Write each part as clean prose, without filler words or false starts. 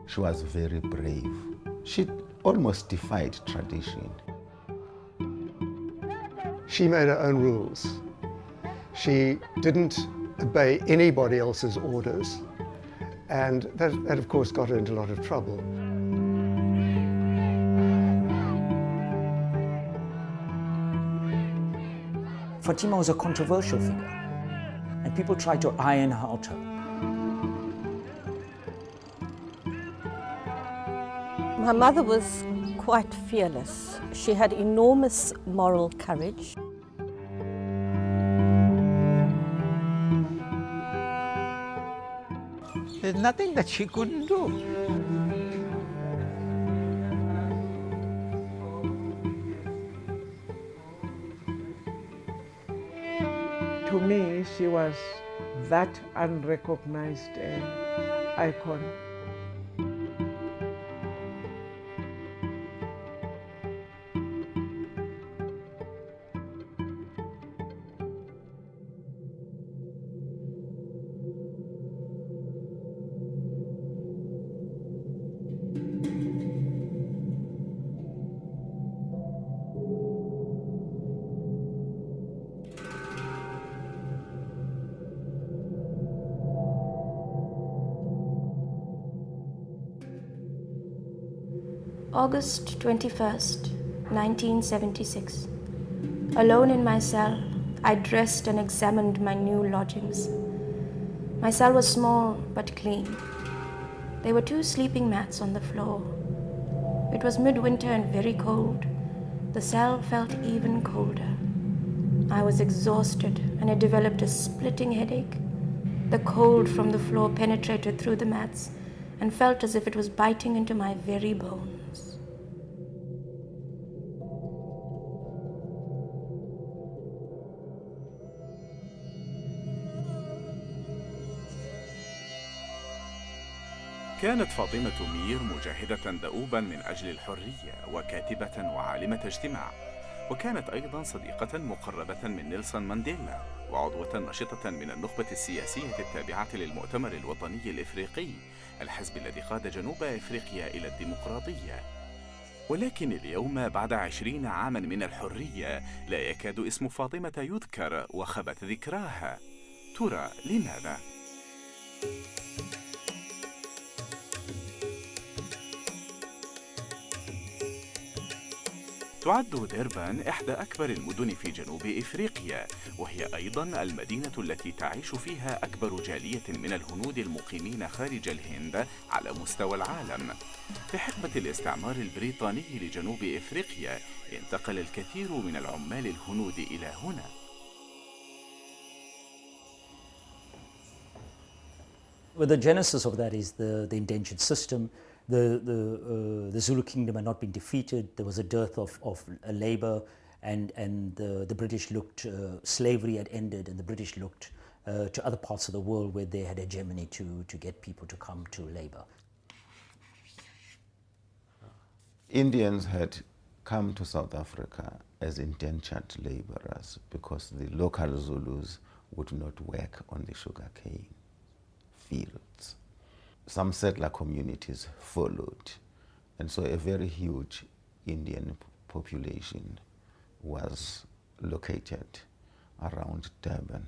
She was very brave. She almost defied tradition. She made her own rules. She didn't obey anybody else's orders, and that of course got her into a lot of trouble. Fatima was a controversial figure, and people tried to iron out her. My mother was quite fearless. She had enormous moral courage. There's nothing that she couldn't do. To me, she was that unrecognized icon. August 21st, 1976. Alone in my cell, I dressed and examined my new lodgings. My cell was small but clean. There were 2 sleeping mats on the floor. It was midwinter and very cold. The cell felt even colder. I was exhausted and I developed a splitting headache. The cold from the floor penetrated through the mats and felt as if it was biting into my very bones. كانت فاطمة مير مجاهدة دؤوبا من أجل الحرية وكاتبة وعالمة اجتماع، وكانت أيضا صديقة مقربة من نيلسون مانديلا وعضوة نشطة من النخبة السياسية التابعة للمؤتمر الوطني الإفريقي، الحزب الذي قاد جنوب أفريقيا إلى الديمقراطية. ولكن اليوم بعد 20 عاما من الحرية لا يكاد اسم فاطمة يذكر وخبت ذكراها. ترى لماذا؟ تعد ديربان إحدى أكبر المدن في جنوب إفريقيا، وهي أيضاً المدينة التي تعيش فيها أكبر جالية من الهنود المقيمين خارج الهند على مستوى العالم. في حقبة الاستعمار البريطاني لجنوب إفريقيا انتقل الكثير من العمال الهنود إلى هنا. Well, the genesis of that is the indentured system. The Zulu kingdom had not been defeated. There was a dearth of labor, and the British looked, slavery had ended, and the British looked to other parts of the world where they had hegemony to get people to come to labor. Indians had come to South Africa as indentured laborers because the local Zulus would not work on the sugarcane fields. Some settler communities followed, and so a very huge Indian population was located around Durban.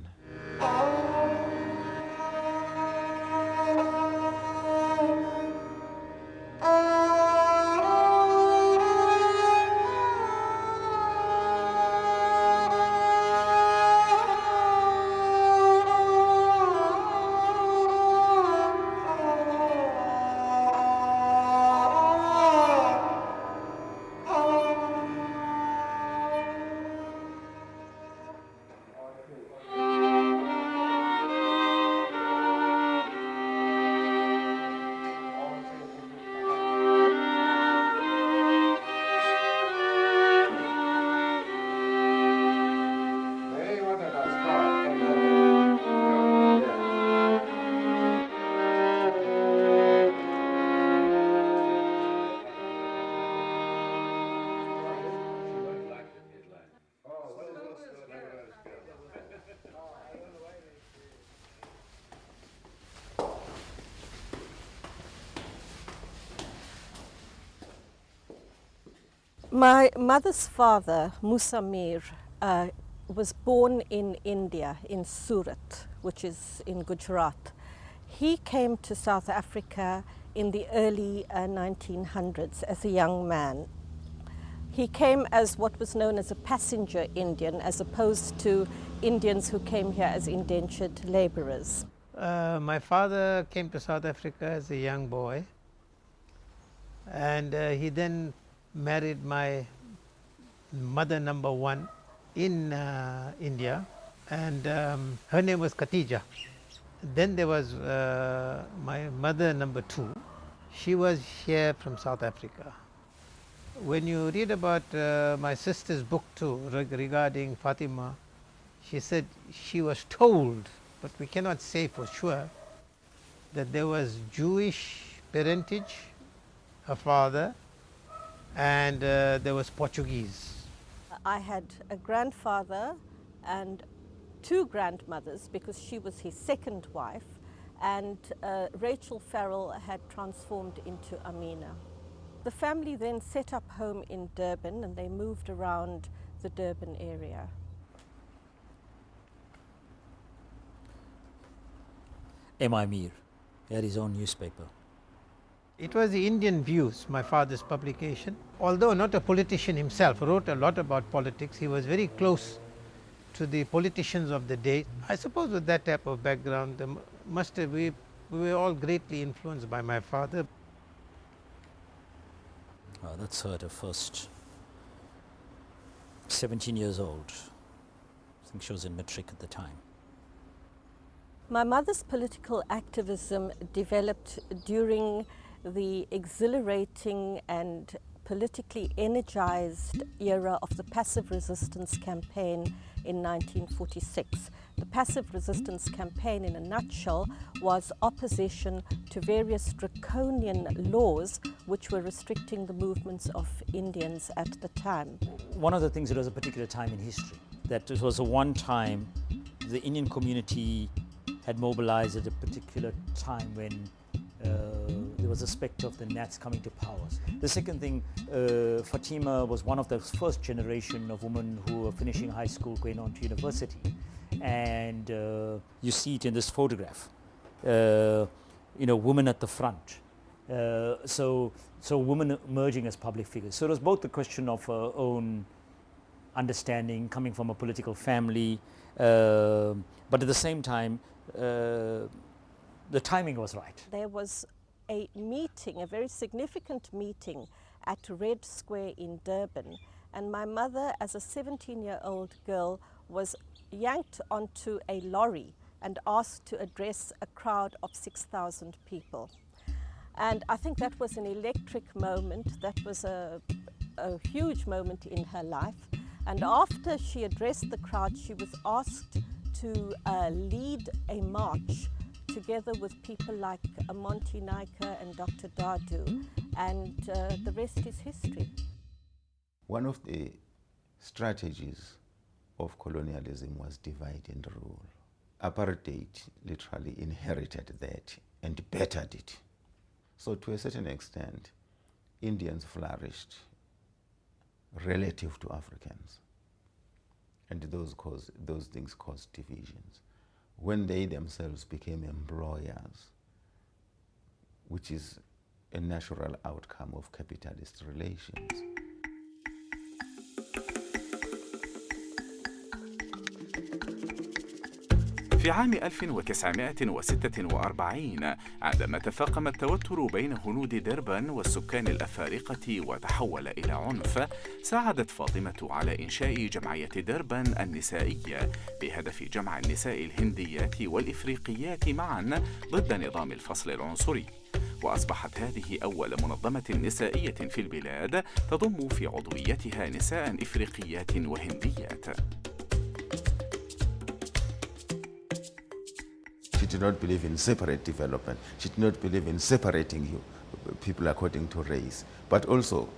My mother's father, Musa Mir, was born in India, in Surat, which is in Gujarat. He came to South Africa in the early 1900s as a young man. He came as what was known as a passenger Indian, as opposed to Indians who came here as indentured laborers. My father came to South Africa as a young boy, and he then married my mother number one in India, and her name was Khatija. Then there was my mother number two. She was here from South Africa. When you read about my sister's book too regarding Fatima, she said she was told, but we cannot say for sure, that there was Jewish parentage, her father, and there was Portuguese. I had a grandfather and two grandmothers because she was his second wife, and Rachel Farrell had transformed into Amina. The family then set up home in Durban, and they moved around the Durban area. M.I. Mir had his own newspaper. It was the Indian Views, my father's publication. Although not a politician himself, wrote a lot about politics, he was very close to the politicians of the day. I suppose with that type of background, we were all greatly influenced by my father. That's her, the first 17 years old. I think she was in matric at the time. My mother's political activism developed during the exhilarating and politically energized era of the passive resistance campaign in 1946. The passive resistance campaign, in a nutshell, was opposition to various draconian laws which were restricting the movements of Indians at the time. One of the things, it was a particular time in history, that it was a one time the Indian community had mobilized at a particular time when there was a spectre of the Nats coming to power. The second thing, Fatima was one of the first generation of women who were finishing high school, going on to university. And you see it in this photograph, women at the front. So women emerging as public figures. So it was both the question of her own understanding, coming from a political family, but at the same time, the timing was right. There was a meeting, a very significant meeting at Red Square in Durban, and my mother, as a 17-year-old girl, was yanked onto a lorry and asked to address a crowd of 6,000 people. And I think that was an electric moment. That was a huge moment in her life. And after she addressed the crowd, she was asked to lead a march together with people like Monty Naika and Dr. Dadu, and the rest is history. One of the strategies of colonialism was divide and rule. Apartheid literally inherited that and bettered it. So to a certain extent, Indians flourished relative to Africans, and those things caused divisions. When they themselves became employers, which is a natural outcome of capitalist relations. في عام 1946 عندما تفاقم التوتر بين هنود دربن والسكان الأفارقة وتحول إلى عنف، ساعدت فاطمة على إنشاء جمعية دربن النسائية بهدف جمع النساء الهنديات والإفريقيات معا ضد نظام الفصل العنصري. وأصبحت هذه أول منظمة نسائية في البلاد تضم في عضويتها نساء إفريقيات وهنديات. She did not believe in separate development. She did not believe in separating people according to race. But also,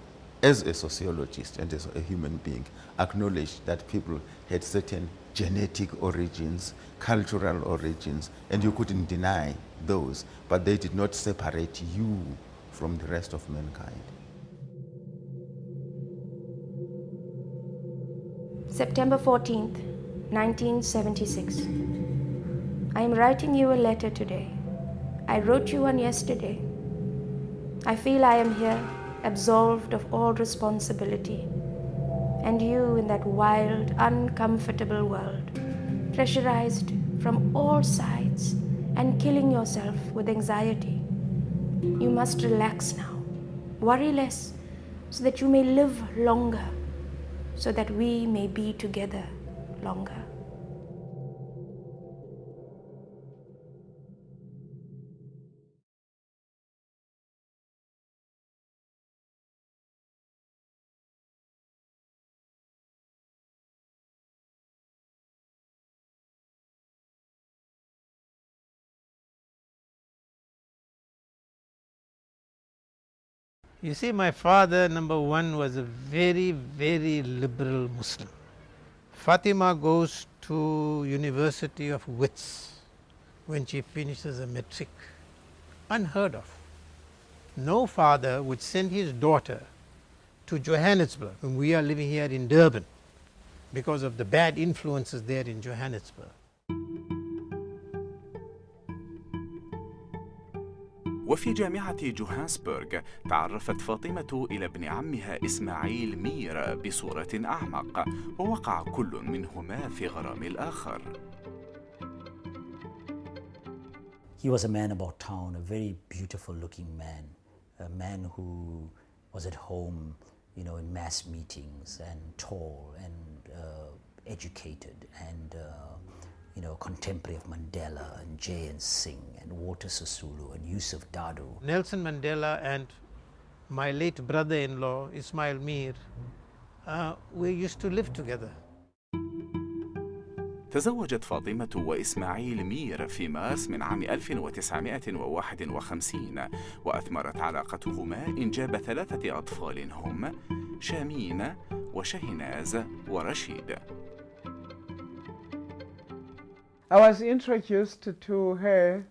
as a sociologist and as a human being, acknowledged that people had certain genetic origins, cultural origins, and you couldn't deny those, but they did not separate you from the rest of mankind. September 14th, 1976. I am writing you a letter today. I wrote you one yesterday. I feel I am here, absolved of all responsibility, and you in that wild, uncomfortable world, pressurized from all sides and killing yourself with anxiety. You must relax now, worry less, so that you may live longer, so that we may be together longer. You see, my father, number one, was a very, very liberal Muslim. Fatima goes to University of Wits when she finishes a matric. Unheard of. No father would send his daughter to Johannesburg when we are living here in Durban because of the bad influences there in Johannesburg. وفي جامعة جوهانسبرغ تعرفت فاطمة إلى ابن عمها إسماعيل مير بصورة أعمق، ووقع كل منهما في غرام الآخر. He was a man about town, a very beautiful looking man, a man who was at home, you know, in mass meetings, and tall and educated and you know, contemporary of Mandela and J.N. Singh and Walter Sisulu and Yusuf Dadu. Nelson Mandela and my late brother-in-law Ismail Mir, we used to live together. تزوجت فاطمة وإسماعيل مير في مارس من عام 1951، وأثمرت علاقتهما إنجاب 3 أطفال هم شامين وشهناز ورشيد. I was introduced to her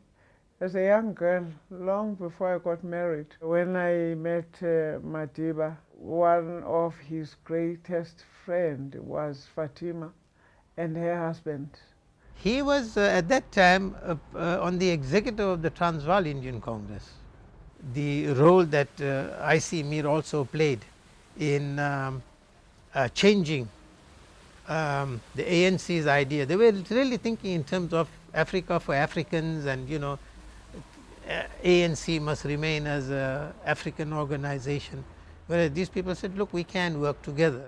as a young girl long before I got married. When I met Madiba, one of his greatest friends was Fatima and her husband. He was at that time on the executive of the Transvaal Indian Congress. The role that I.C. Mir also played in changing the ANC's idea. They were really thinking in terms of Africa for Africans, and you know, ANC must remain as an African organization, whereas these people said, look, we can work together.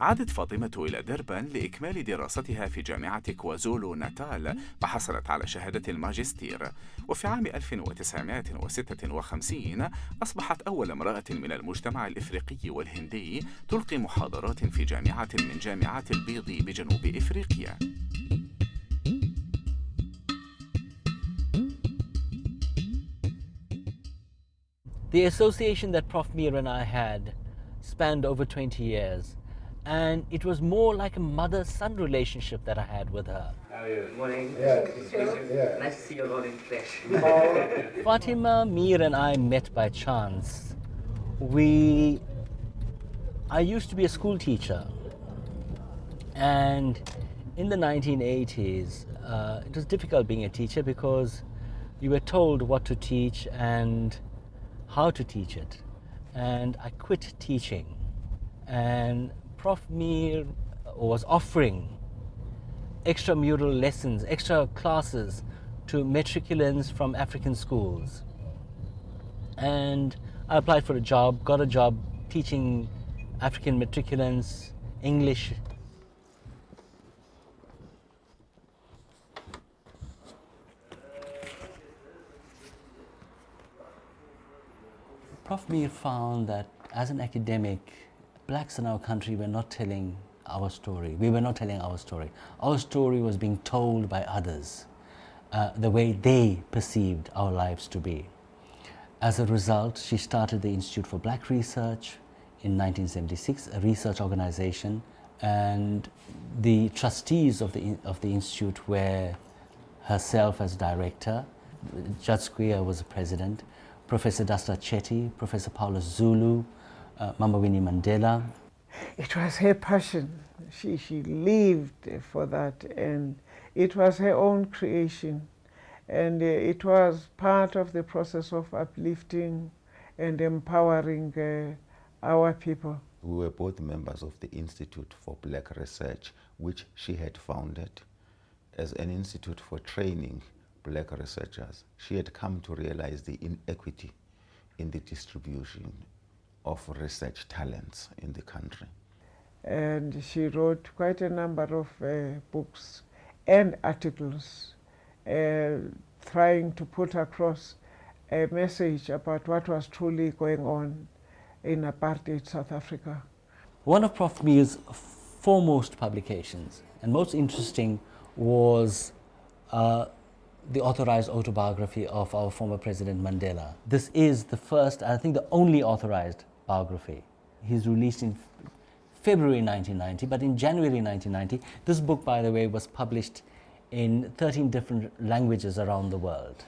عادت فاطمة إلى دربن لإكمال دراستها في جامعة كوازولو ناتال، فحصلت على شهادة الماجستير. وفي عام 1956 أصبحت أول امرأة من المجتمع الإفريقي والهندي تلقي محاضرات في جامعة من جامعات البيض بجنوب إفريقيا. The association that Prof. Mir and I had spanned over 20 years. And it was more like a mother-son relationship that I had with her. How are you? Morning. Nice to see you all in flesh. Fatima, Mir and I met by chance. I used to be a school teacher. And in the 1980s, it was difficult being a teacher because you were told what to teach and how to teach it. And I quit teaching. And Prof. Mir was offering extramural lessons, extra classes to matriculants from African schools. And I applied for a job, got a job teaching African matriculants English. Prof. Mir found that as an academic, blacks in our country were not telling our story. We were not telling our story. Our story was being told by others, the way they perceived our lives to be. As a result, she started the Institute for Black Research in 1976, a research organization, and the trustees of the institute were herself as director, Judge Square was the president, Professor Dasta Chetty, Professor Paulus Zulu, Mama Winnie Mandela. It was her passion. She lived for that, and it was her own creation. And it was part of the process of uplifting and empowering our people. We were both members of the Institute for Black Research, which she had founded as an institute for training black researchers. She had come to realize the inequity in the distribution of research talents in the country. And she wrote quite a number of books and articles trying to put across a message about what was truly going on in apartheid South Africa. One of Prof. Meer's foremost publications, and most interesting, was the authorized autobiography of our former President Mandela. This is the first, I think the only authorized biography. He's released in February 1990, but in January 1990, this book, by the way, was published in 13 different languages around the world.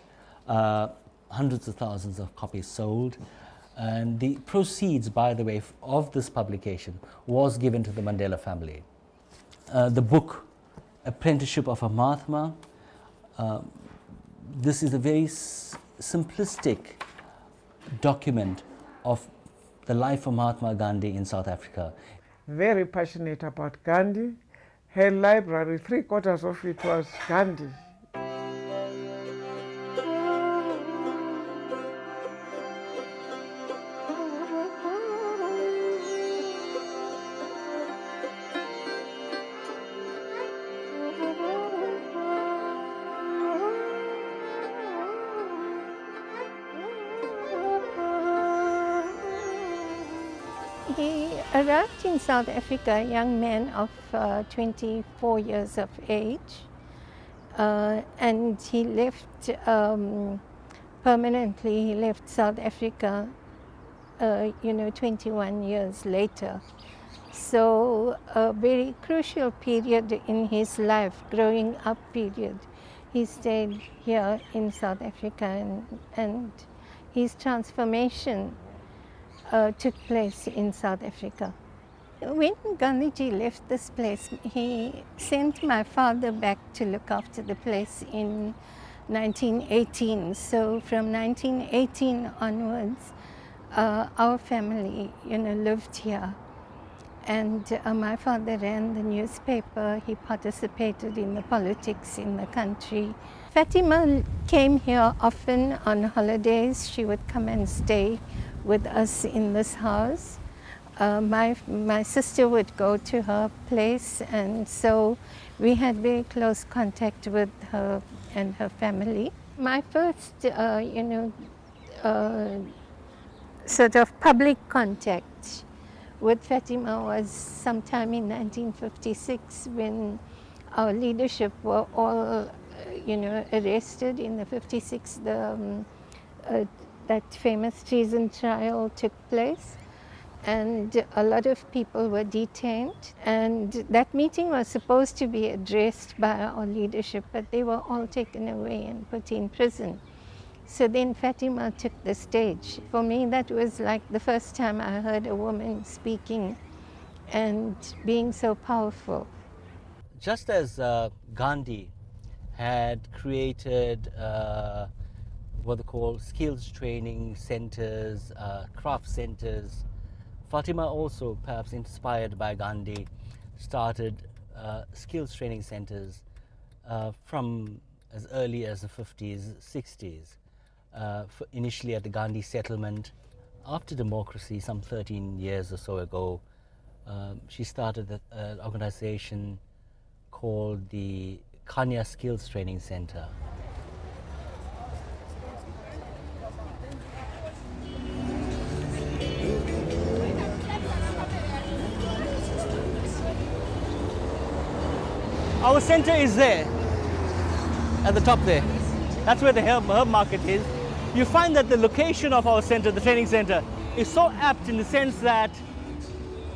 Hundreds of thousands of copies sold. And the proceeds, by the way, of this publication was given to the Mandela family. The book, Apprenticeship of a Mahatma, this is a very simplistic document of the life of Mahatma Gandhi in South Africa. Very passionate about Gandhi. Her library, 3/4 of it was Gandhi. He arrived in South Africa, a young man of 24 years of age, and he left permanently. He left South Africa, 21 years later. So a very crucial period in his life, growing up period, he stayed here in South Africa, and his transformation took place in South Africa. When Gandhiji left this place, he sent my father back to look after the place in 1918. So from 1918 onwards, our family, lived here. And my father ran the newspaper. He participated in the politics in the country. Fatima came here often on holidays. She would come and stay with us in this house. My sister would go to her place, and so we had very close contact with her and her family. My first, sort of public contact with Fatima was sometime in 1956 when our leadership were all, arrested in the 56. That famous treason trial took place, and a lot of people were detained. And that meeting was supposed to be addressed by our leadership, but they were all taken away and put in prison. So then Fatima took the stage. For me, that was like the first time I heard a woman speaking and being so powerful. Just as Gandhi had created what they call skills training centers, craft centers, Fatima also, perhaps inspired by Gandhi, started skills training centers from as early as the 50s, 60s. Initially at the Gandhi settlement. After democracy, some 13 years or so ago, she started an organization called the Kanya Skills Training Center. Our center is there, at the top there. That's where the herb market is. You find that the location of our center, the training center, is so apt in the sense that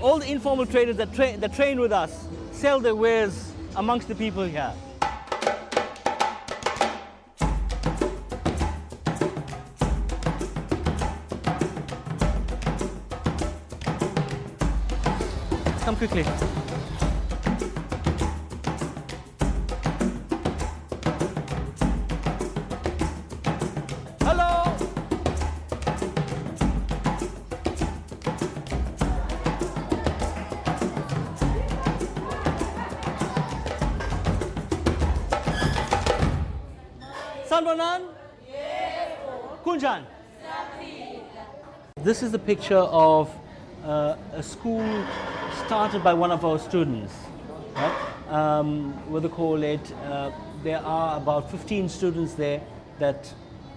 all the informal traders that train with us sell their wares amongst the people here. Come quickly. Kunjan. This is a picture of a school started by one of our students. Right? What they call it, there are about 15 students there that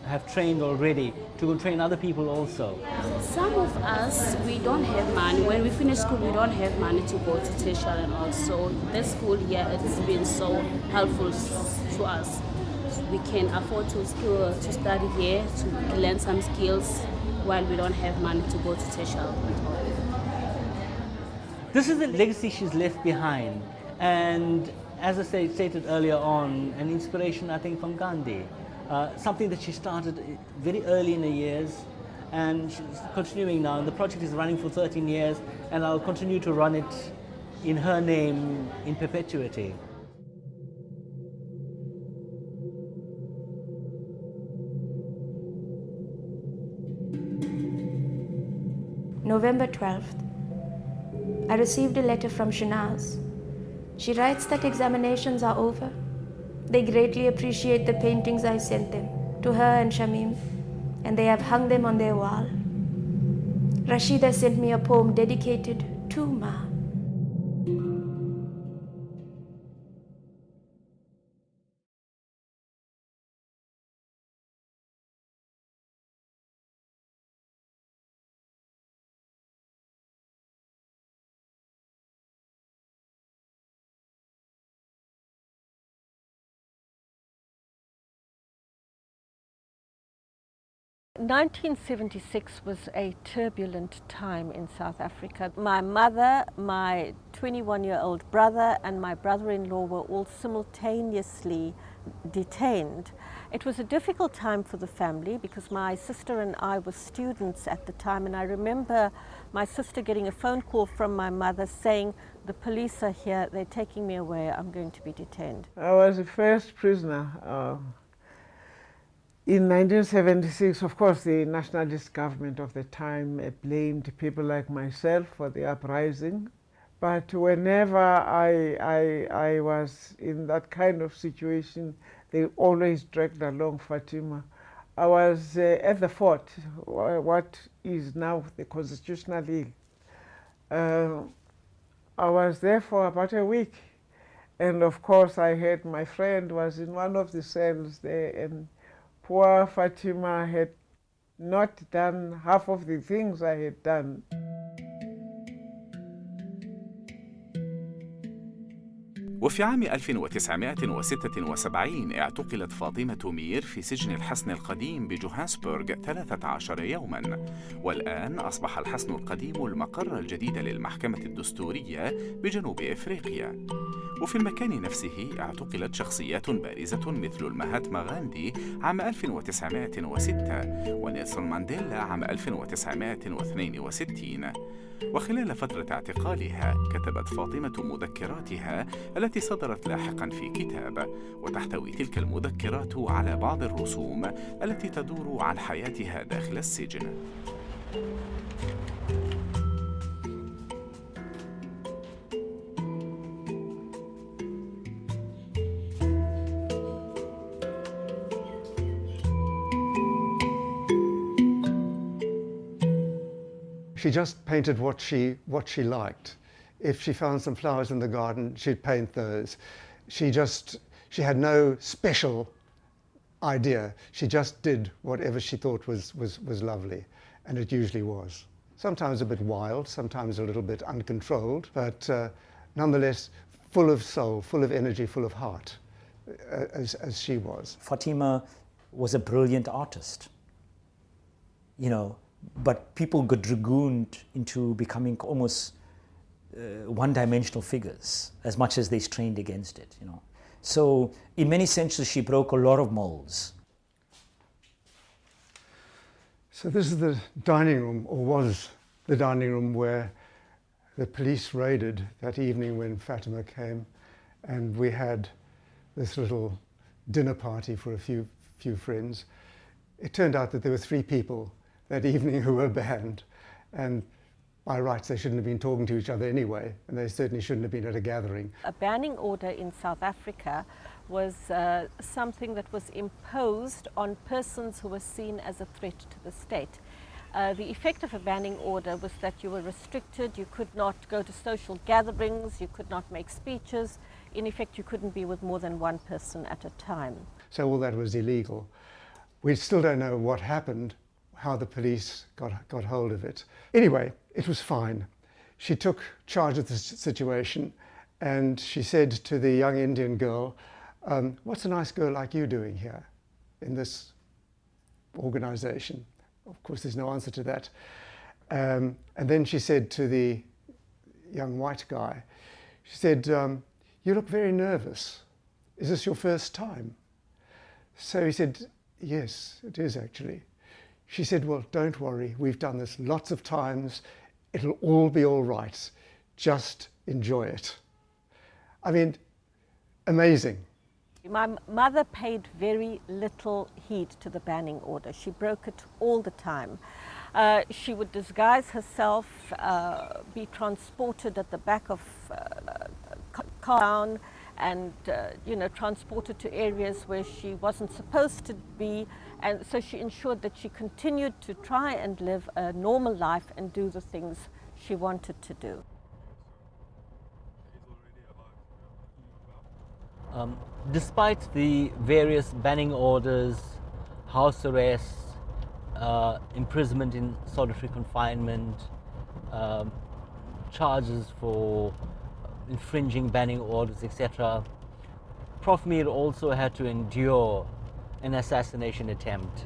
have trained already to go train other people also. Some of us, we don't have money. When we finish school, we don't have money to go to tertiary, and also this school here has been so helpful to us. We can afford to study here, to learn some skills while we don't have money to go to tertiary. This is the legacy she's left behind, and as I stated earlier on, an inspiration I think from Gandhi, something that she started very early in her years, and she's continuing now. And the project is running for 13 years, and I'll continue to run it in her name in perpetuity. November 12th. I received a letter from Shanaz. She writes that examinations are over. They greatly appreciate the paintings I sent them to her and Shamim, and they have hung them on their wall. Rashida sent me a poem dedicated to Ma. In 1976 was a turbulent time in South Africa. My mother, my 21-year-old brother, and my brother-in-law were all simultaneously detained. It was a difficult time for the family because my sister and I were students at the time, and I remember my sister getting a phone call from my mother saying, "The police are here, they're taking me away, I'm going to be detained." I was the first prisoner. In 1976, of course, the nationalist government of the time blamed people like myself for the uprising. But whenever I was in that kind of situation, they always dragged along Fatima. I was at the fort, what is now the Constitutional Hill. I was there for about a week. And of course, I heard my friend was in one of the cells there, and poor Fatima had not done half of the things I had done. وفي عام 1976 اعتقلت فاطمة مير في سجن الحصن القديم بجوهانسبورغ 13 يوماً، والآن أصبح الحصن القديم المقر الجديد للمحكمة الدستورية بجنوب أفريقيا. وفي المكان نفسه اعتقلت شخصيات بارزة مثل المهاتما غاندي عام 1906 ونيلسون مانديلا عام 1962. وخلال فترة اعتقالها كتبت فاطمة مذكراتها التي صدرت لاحقا في كتاب، وتحتوي تلك المذكرات على بعض الرسوم التي تدور عن حياتها داخل السجن. She just painted what she liked. If she found some flowers in the garden, she'd paint those. She had no special idea. She just did whatever she thought was lovely, and it usually was. Sometimes a bit wild, sometimes a little bit uncontrolled, but nonetheless full of soul, full of energy, full of heart, as she was. Fatima was a brilliant artist, you know, but people got dragooned into becoming almost one-dimensional figures as much as they strained against it, you know. So in many senses she broke a lot of molds. So this is the dining room, or was the dining room, where The police raided that evening when Fatima came, and we had this little dinner party for a few friends. It turned out that there were 3 people that evening who were banned, and by rights they shouldn't have been talking to each other anyway, and they certainly shouldn't have been at a gathering. A banning order in South Africa was something that was imposed on persons who were seen as a threat to the state. The effect of a banning order was that you were restricted, you could not go to social gatherings, you could not make speeches. In effect, you couldn't be with more than one person at a time. So all that was illegal. We still don't know what happened, how the police got hold of it. Anyway, it was fine. She took charge of the situation, and she said to the young Indian girl, what's a nice girl like you doing here in this organization? Of course, there's no answer to that. And then she said to the young white guy, she said, you look very nervous. Is this your first time? So he said, yes, it is actually. She said, well, don't worry. We've done this lots of times. It'll all be all right. Just enjoy it. I mean, amazing. My mother paid very little heed to the banning order. She broke it all the time. She would disguise herself, be transported at the back of town, and transported to areas where she wasn't supposed to be. And so she ensured that she continued to try and live a normal life and do the things she wanted to do. Despite the various banning orders, house arrests, imprisonment in solitary confinement, charges for infringing banning orders, etc., Prof. Mir also had to endure an assassination attempt.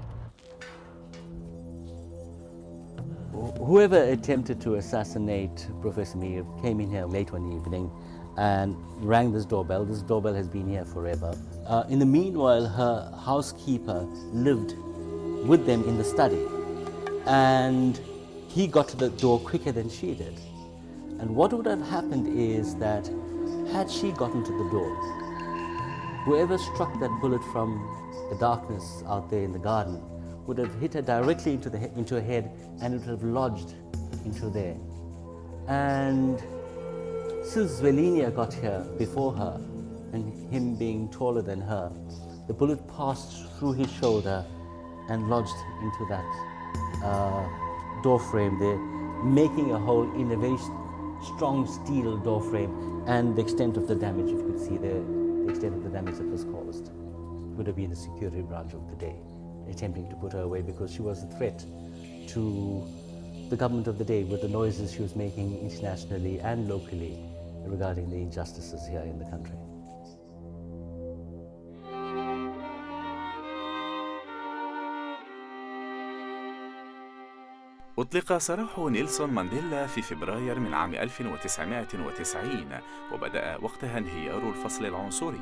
Whoever attempted to assassinate Professor Mir came in here late one evening and rang this doorbell. This doorbell has been here forever. In the meanwhile, her housekeeper lived with them in the study, and he got to the door quicker than she did. And what would have happened is that had she gotten to the door, whoever struck that bullet from the darkness out there in the garden would have hit her directly into her head, and it would have lodged into there. And since Zwelinia got here before her, and him being taller than her, the bullet passed through his shoulder and lodged into that door frame there, making a hole in a very strong steel door frame. And the extent of the damage, if you could see the extent of the damage that was caused, would have been the security branch of the day, attempting to put her away because she was a threat to the government of the day with the noises she was making internationally and locally regarding the injustices here in the country. أطلق سراح نيلسون مانديلا في فبراير من عام 1990، وبدأ وقتها انهيار الفصل العنصري.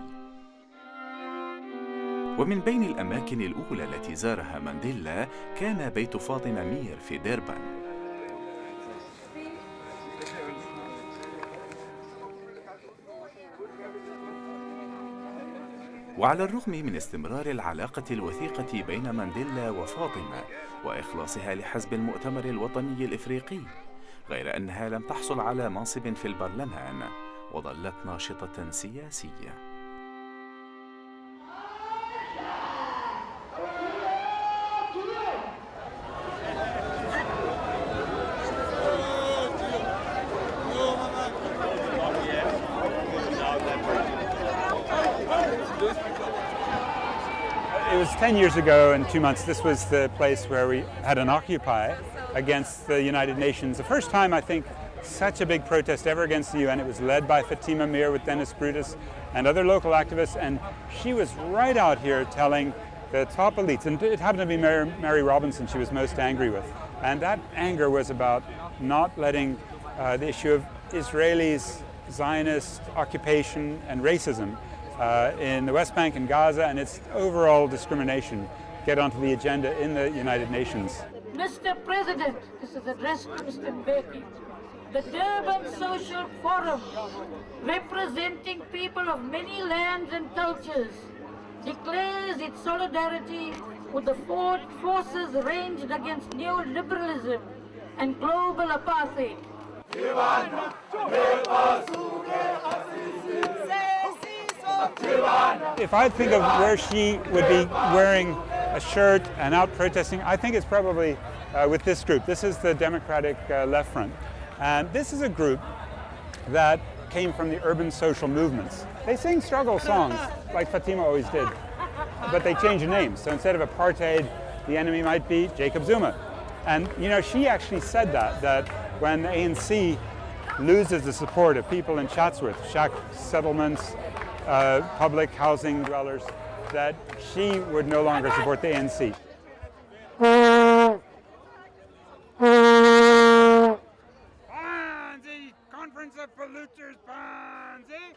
ومن بين الأماكن الأولى التي زارها مانديلا كان بيت فاطمة مير في ديربان. وعلى الرغم من استمرار العلاقة الوثيقة بين مانديلا وفاطمة وإخلاصها لحزب المؤتمر الوطني الإفريقي، غير أنها لم تحصل على منصب في البرلمان وظلت ناشطة سياسية. It was 10 years ago and 2 months. This was the place where we had an Occupy against the United Nations. The first time, I think, such a big protest ever against the UN. It was led by Fatima Mir with Dennis Brutus and other local activists, and she was right out here telling the top elites, and it happened to be Mary Robinson she was most angry with. And that anger was about not letting the issue of Israelis' Zionist occupation and racism in the West Bank and Gaza and its overall discrimination get onto the agenda in the United Nations. Mr. President, this is addressed to Mr. Mbeki. the Durban Social Forum, representing people of many lands and cultures, declares its solidarity with the forces ranged against neoliberalism and global apartheid. If I think of where she would be wearing a shirt and out protesting, I think it's probably with this group. This is the Democratic Left Front. And this is a group that came from the urban social movements. They sing struggle songs like Fatima always did, but they change the names. So instead of apartheid, the enemy might be Jacob Zuma. And you know, she actually said that when the ANC loses the support of people in Chatsworth, shack settlements, public housing dwellers, that she would no longer support the ANC. Ponzi! Conference of Polluters, Ponzi!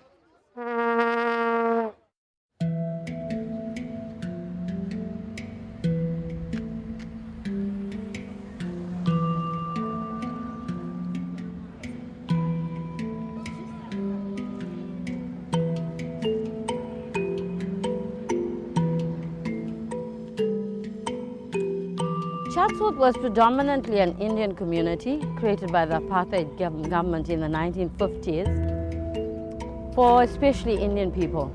Chatsworth was predominantly an Indian community created by the apartheid government in the 1950s for especially Indian people.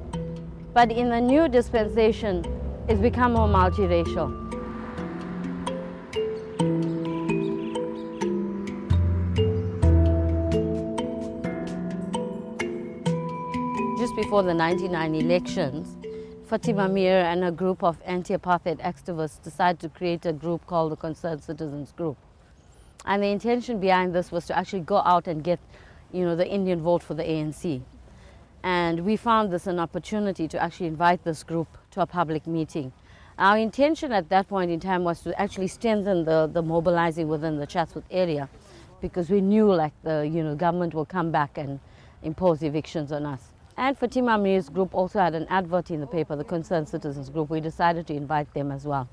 But in the new dispensation, it's become more multiracial. Just before the 1999 elections, Fatima Mir and a group of anti-apartheid activists decided to create a group called the Concerned Citizens Group. And the intention behind this was to actually go out and get, you know, the Indian vote for the ANC. And we found this an opportunity to actually invite this group to a public meeting. Our intention at that point in time was to actually strengthen the mobilizing within the Chatsworth area, because we knew like the government will come back and impose evictions on us. And Fatima Mir's group also had an advert in the paper, the Concerned Citizens Group. We decided to invite them as well.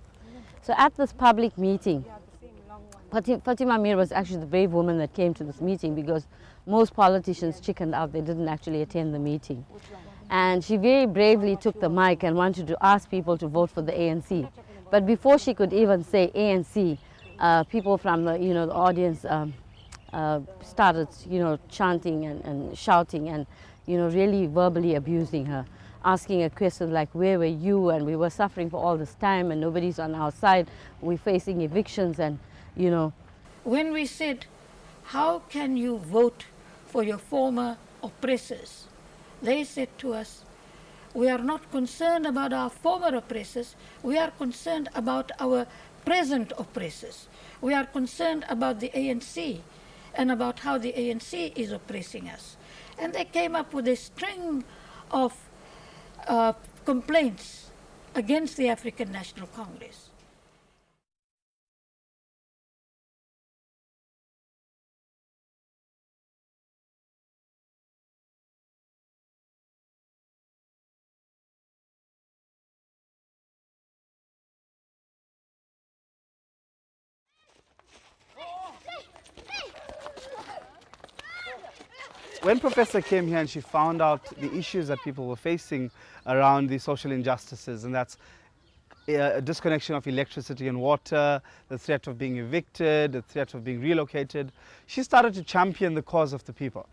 So at this public meeting, Fatima Mir was actually the brave woman that came to this meeting, because most politicians chickened out. They didn't actually attend the meeting. And she very bravely took the mic and wanted to ask people to vote for the ANC. But before she could even say ANC, people from the audience started chanting and shouting and really verbally abusing her, asking her questions like, where were you? And we were suffering for all this time and nobody's on our side. We're facing evictions and, When we said, how can you vote for your former oppressors? They said to us, we are not concerned about our former oppressors. We are concerned about our present oppressors. We are concerned about the ANC and about how the ANC is oppressing us. And they came up with a string of complaints against the African National Congress. When Professor came here and she found out the issues that people were facing around the social injustices, and that's a disconnection of electricity and water, the threat of being evicted, the threat of being relocated, she started to champion the cause of the people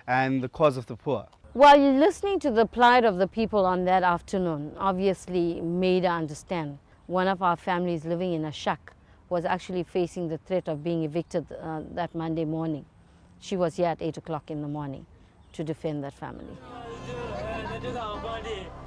and the cause of the poor. Well, listening to the plight of the people on that afternoon obviously made her understand. One of our families living in a shack was actually facing the threat of being evicted that Monday morning. She was here at 8 o'clock in the morning to defend that family. You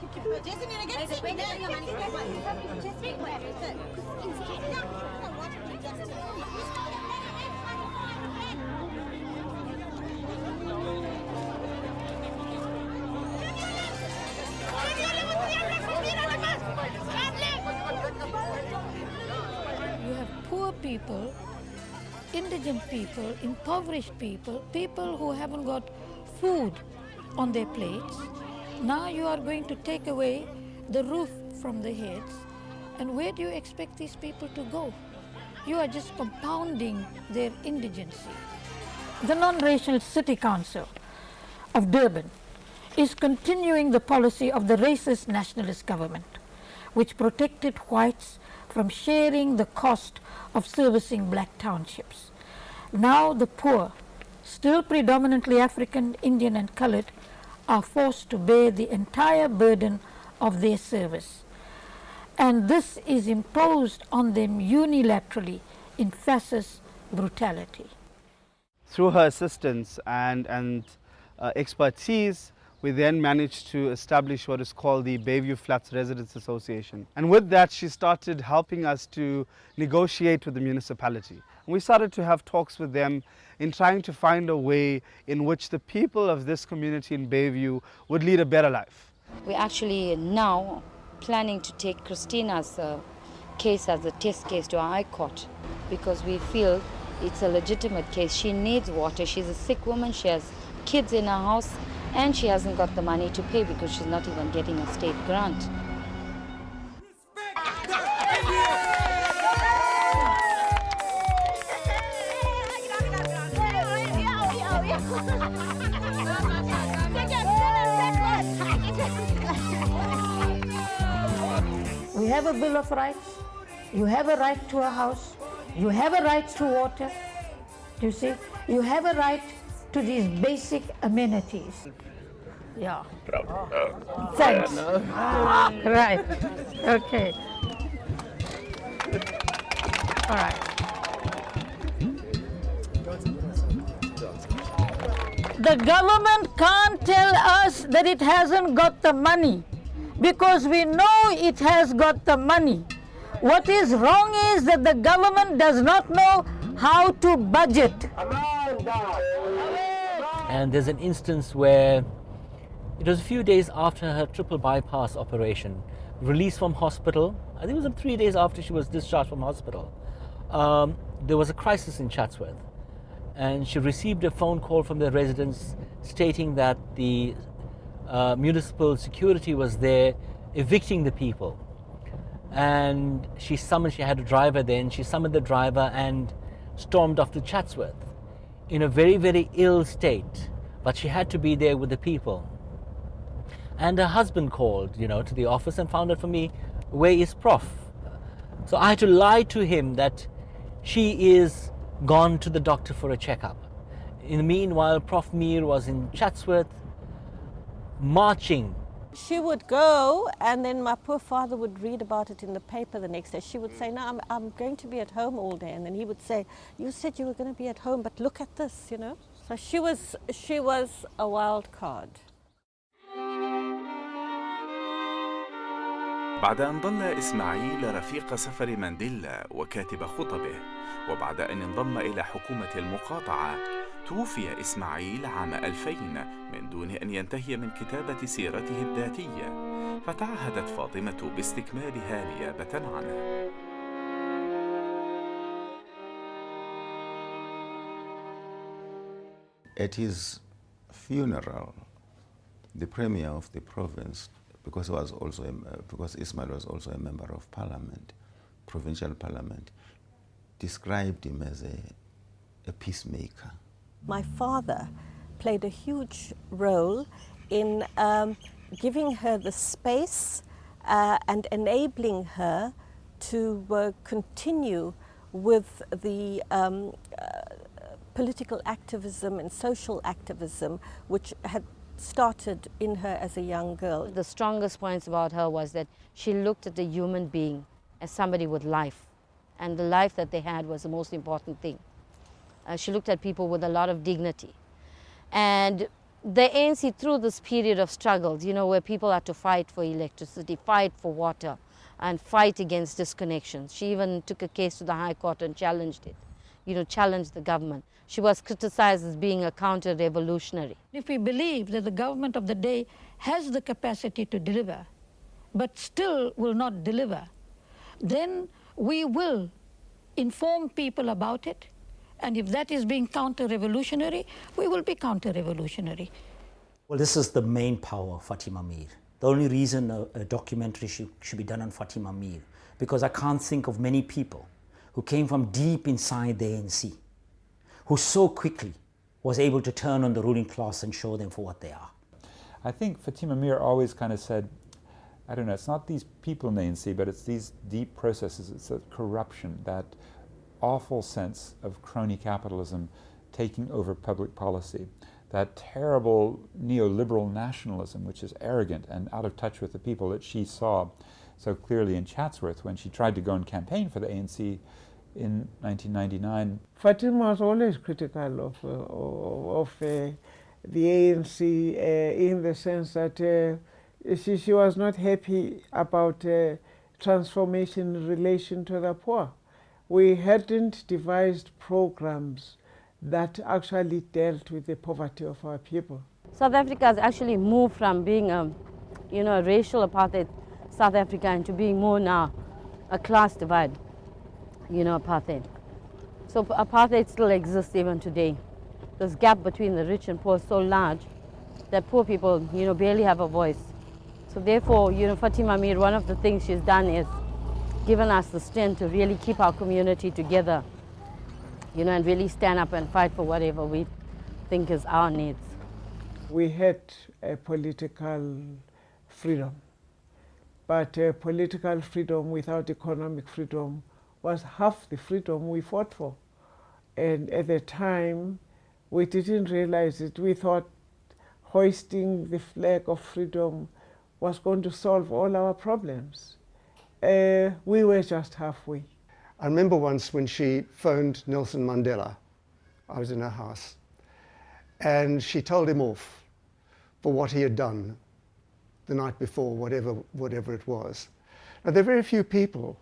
have poor people, indigent people, impoverished people, people who haven't got food on their plates. Now you are going to take away the roof from their heads. And where do you expect these people to go? You are just compounding their indigency. The non-racial City Council of Durban is continuing the policy of the racist nationalist government, which protected whites from sharing the cost of servicing black townships. Now the poor, still predominantly African, Indian and colored, are forced to bear the entire burden of their service. And this is imposed on them unilaterally in fascist brutality. Through her assistance and expertise, we then managed to establish what is called the Bayview Flats Residents Association. And with that, she started helping us to negotiate with the municipality. And we started to have talks with them in trying to find a way in which the people of this community in Bayview would lead a better life. We're actually now planning to take Christina's case as a test case to our High Court because we feel it's a legitimate case. She needs water. She's a sick woman. She has kids in her house and she hasn't got the money to pay because she's not even getting a state grant. We have a Bill of Rights. You have a right to a house. You have a right to water. You see? You have a right to these basic amenities. Yeah. Thanks. Right. Okay. All right. The government can't tell us that it hasn't got the money because we know it has got the money. What is wrong is that the government does not know how to budget. And there's an instance where it was a few days after her triple bypass operation, released from hospital. I think it was 3 days after she was discharged from hospital. There was a crisis in Chatsworth, and she received a phone call from the residents stating that the municipal security was there evicting the people. And she had a driver then, she summoned the driver and stormed off to Chatsworth in a very, very ill state, but she had to be there with the people. And her husband called, to the office and found out from me, where is Prof? So I had to lie to him that she is gone to the doctor for a checkup. In the meanwhile, Prof Mir was in Chatsworth marching. She would go, and then my poor father would read about it in the paper the next day. She would say, no, I'm going to be at home all day. And then he would say, you said you were going to be at home, but look at this, So she was a wild card. بعد أن ظل إسماعيل رفيق سفر مانديلا وكاتب خطبه، وبعد أن انضم إلى حكومة المقاطعة، توفي إسماعيل عام 2000 من دون أن ينتهي من كتابة سيرته الذاتية، فتعهدت فاطمة باستكمالها نيابة عنه. At his funeral, the premier of the province, because Ismail was also a member of parliament, provincial parliament, described him as a peacemaker. My father played a huge role in giving her the space and enabling her to continue with the political activism and social activism which had started in her as a young girl. The strongest points about her was that she looked at the human being as somebody with life, and the life that they had was the most important thing. She looked at people with a lot of dignity. And the ANC, through this period of struggles, where people had to fight for electricity, fight for water, and fight against disconnections. She even took a case to the High Court and challenged it, challenged the government. She was criticized as being a counter-revolutionary. If we believe that the government of the day has the capacity to deliver, but still will not deliver, then we will inform people about it. And if that is being counter-revolutionary, we will be counter-revolutionary. Well, this is the main power of Fatima Mir. The only reason a documentary should be done on Fatima Mir, because I can't think of many people who came from deep inside the ANC, who so quickly was able to turn on the ruling class and show them for what they are. I think Fatima Mir always kind of said, I don't know, it's not these people in the ANC, but it's these deep processes, it's that corruption, that awful sense of crony capitalism taking over public policy, that terrible neoliberal nationalism, which is arrogant and out of touch with the people, that she saw so clearly in Chatsworth when she tried to go and campaign for the ANC in 1999. Fatima was always critical of the ANC in the sense that she was not happy about transformation in relation to the poor. We hadn't devised programs that actually dealt with the poverty of our people. South Africa has actually moved from being a racial apartheid South Africa into being more now a class divide, apartheid. So apartheid still exists even today. This gap between the rich and poor is so large that poor people, barely have a voice. So therefore, Fatima Mir, one of the things she's done is given us the strength to really keep our community together, and really stand up and fight for whatever we think is our needs. We had a political freedom, but political freedom without economic freedom was half the freedom we fought for. And at the time, we didn't realize it. We thought hoisting the flag of freedom was going to solve all our problems. We were just halfway. I remember once when she phoned Nelson Mandela. I was in her house, and she told him off for what he had done the night before, whatever it was. Now, there are very few people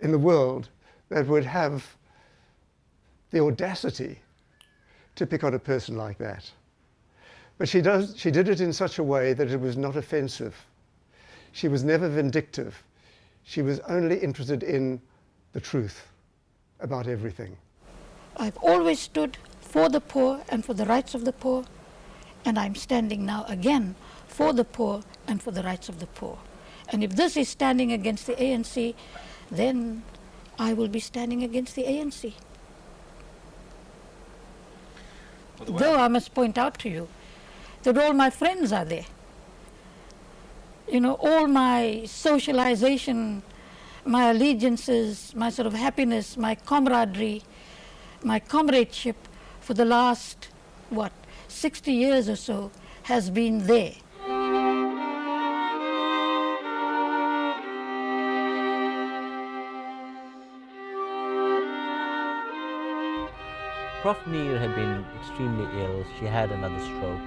in the world that would have the audacity to pick on a person like that. But she did it in such a way that it was not offensive. She was never vindictive. She was only interested in the truth about everything. I've always stood for the poor and for the rights of the poor, and I'm standing now again for the poor and for the rights of the poor. And if this is standing against the ANC, then I will be standing against the ANC. Though I must point out to you that all my friends are there. All my socialization, my allegiances, my sort of happiness, my camaraderie, my comradeship for the last, 60 years or so has been there. Prof. Mir had been extremely ill. She had another stroke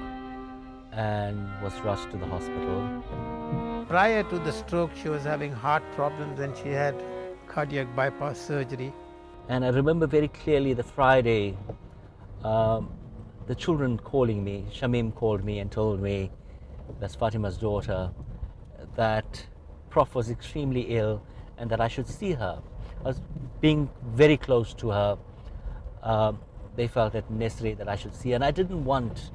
and was rushed to the hospital. Prior to the stroke, she was having heart problems and she had cardiac bypass surgery. And I remember very clearly the Friday, the children calling me. Shamim called me and told me, that's Fatima's daughter, that Prof was extremely ill and that I should see her. I was being very close to her. They felt it necessary that I should see her, and I didn't want,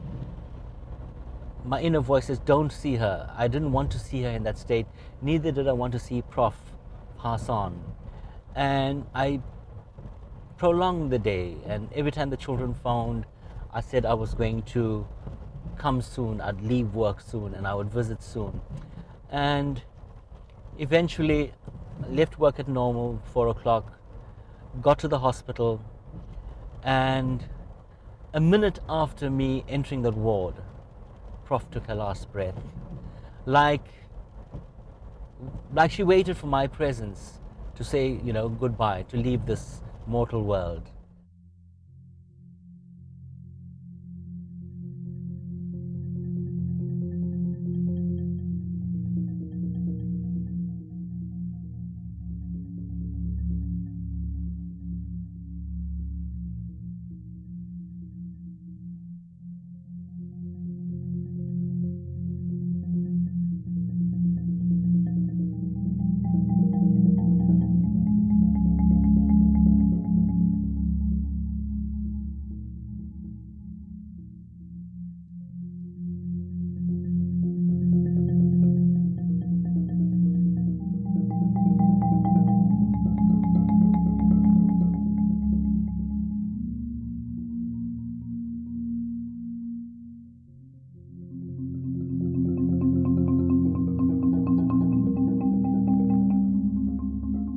my inner voice says, don't see her. I didn't want to see her in that state. Neither did I want to see Prof pass on. And I prolonged the day, and every time the children phoned, I said I was going to come soon, I'd leave work soon, and I would visit soon. And eventually left work at normal, 4 o'clock, got to the hospital, and a minute after me entering the ward, Prof took her last breath. Like she waited for my presence to say, goodbye, to leave this mortal world.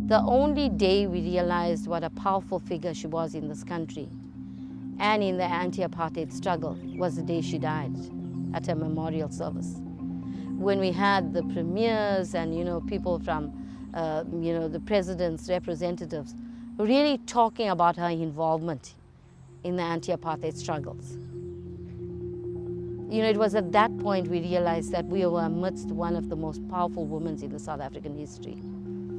The only day we realized what a powerful figure she was in this country and in the anti-apartheid struggle was the day she died at her memorial service. When we had the premiers and people from the president's representatives really talking about her involvement in the anti-apartheid struggles. It was at that point we realized that we were amidst one of the most powerful women in the South African history.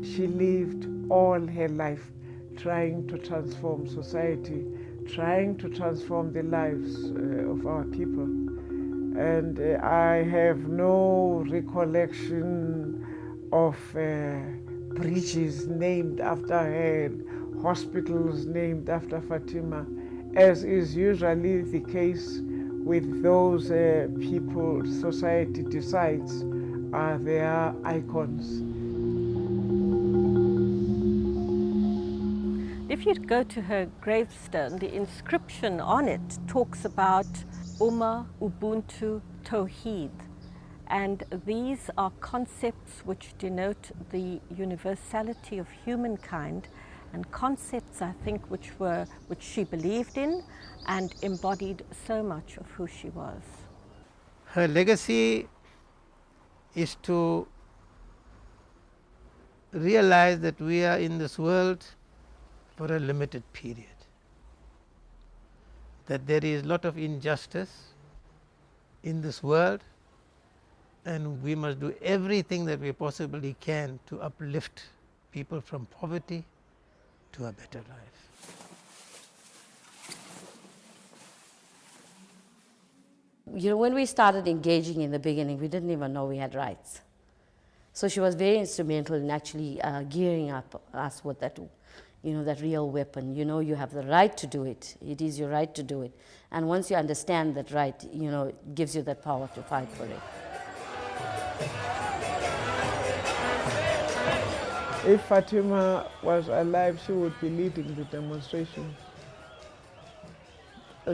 She lived all her life trying to transform society, trying to transform the lives of our people. And I have no recollection of bridges named after her, hospitals named after Fatima, as is usually the case with those people society decides are their icons. If you go to her gravestone, the inscription on it talks about Ummah, Ubuntu, Tawheed. And these are concepts which denote the universality of humankind, and concepts, I think, which she believed in and embodied so much of who she was. Her legacy is to realize that we are in this world for a limited period, that there is a lot of injustice in this world, and we must do everything that we possibly can to uplift people from poverty to a better life. When we started engaging in the beginning, we didn't even know we had rights. So she was very instrumental in actually gearing up us with that, that real weapon. You have the right to do it. It is your right to do it. And once you understand that right, it gives you that power to fight for it. If Fatima was alive, she would be leading the demonstrations.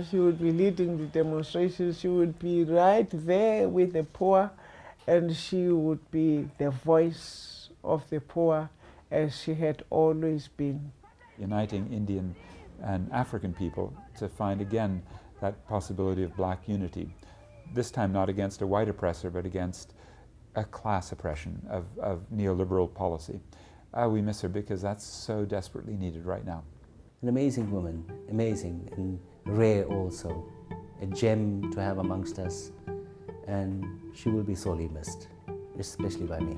She would be leading the demonstrations. She would be right there with the poor, and she would be the voice of the poor, as she had always been. Uniting Indian and African people to find again that possibility of black unity, this time not against a white oppressor, but against a class oppression of neoliberal policy. We miss her because that's so desperately needed right now. An amazing woman, amazing and rare also, a gem to have amongst us, and she will be sorely missed, especially by me.